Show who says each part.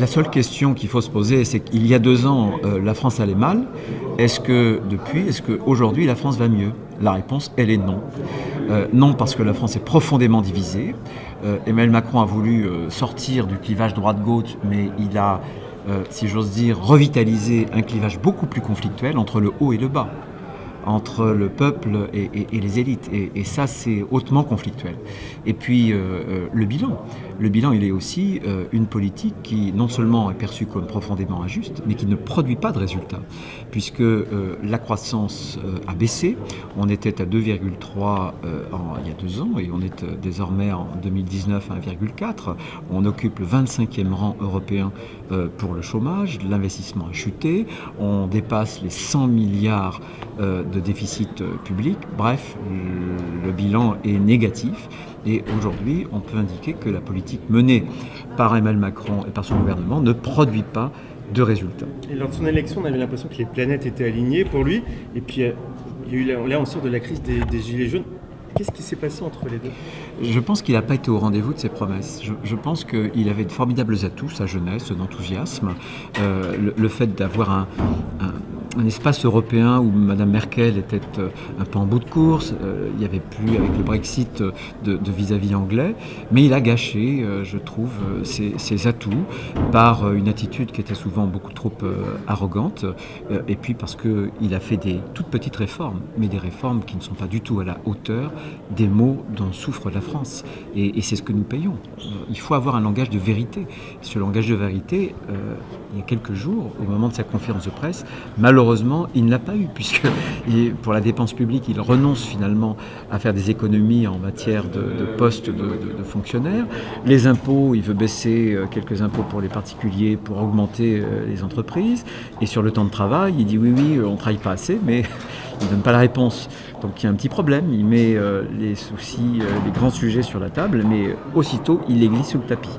Speaker 1: La seule question qu'il faut se poser, c'est qu'il y a 2 ans, la France allait mal. Est-ce qu'aujourd'hui, la France va mieux? La réponse, elle est non. Non, parce que la France est profondément divisée. Emmanuel Macron a voulu sortir du clivage droite-gauche, mais il a, si j'ose dire, revitalisé un clivage beaucoup plus conflictuel entre le haut et le bas, entre le peuple et les élites. Et ça, c'est hautement conflictuel. Et puis, le bilan. Le bilan, il est aussi une politique qui, non seulement est perçue comme profondément injuste, mais qui ne produit pas de résultats. Puisque la croissance a baissé. On était à 2,3 il y a 2 ans, et on est désormais en 2019 à 1,4. On occupe le 25e rang européen pour le chômage. L'investissement a chuté. On dépasse les 100 milliards de déficit public. Bref, le bilan est négatif. Et aujourd'hui, on peut indiquer que la politique menée par Emmanuel Macron et par son gouvernement ne produit pas de résultats.
Speaker 2: Et lors de son élection, on avait l'impression que les planètes étaient alignées pour lui. Et puis, il y a eu là, on sort de la crise des Gilets jaunes. Qu'est-ce qui s'est passé entre les deux ?
Speaker 1: Je pense qu'il n'a pas été au rendez-vous de ses promesses. Je pense qu'il avait de formidables atouts, sa jeunesse, son enthousiasme, le fait d'avoir un espace européen où Mme Merkel était un peu en bout de course. Il n'y avait plus, avec le Brexit, de vis-à-vis anglais. Mais il a gâché, je trouve, ses atouts par une attitude qui était souvent beaucoup trop arrogante. Et puis parce qu'il a fait des toutes petites réformes, mais des réformes qui ne sont pas du tout à la hauteur des maux dont souffre la France. Et c'est ce que nous payons. Il faut avoir un langage de vérité. Ce langage de vérité, il y a quelques jours, au moment de sa conférence de presse, malheureusement, il ne l'a pas eu, puisque pour la dépense publique, il renonce finalement à faire des économies en matière de postes de fonctionnaires. Les impôts, il veut baisser quelques impôts pour les particuliers pour augmenter les entreprises. Et sur le temps de travail, il dit oui, on ne travaille pas assez, mais il ne donne pas la réponse. Donc il y a un petit problème, il met les soucis, les grands sujets sur la table, mais aussitôt, il les glisse sous le tapis.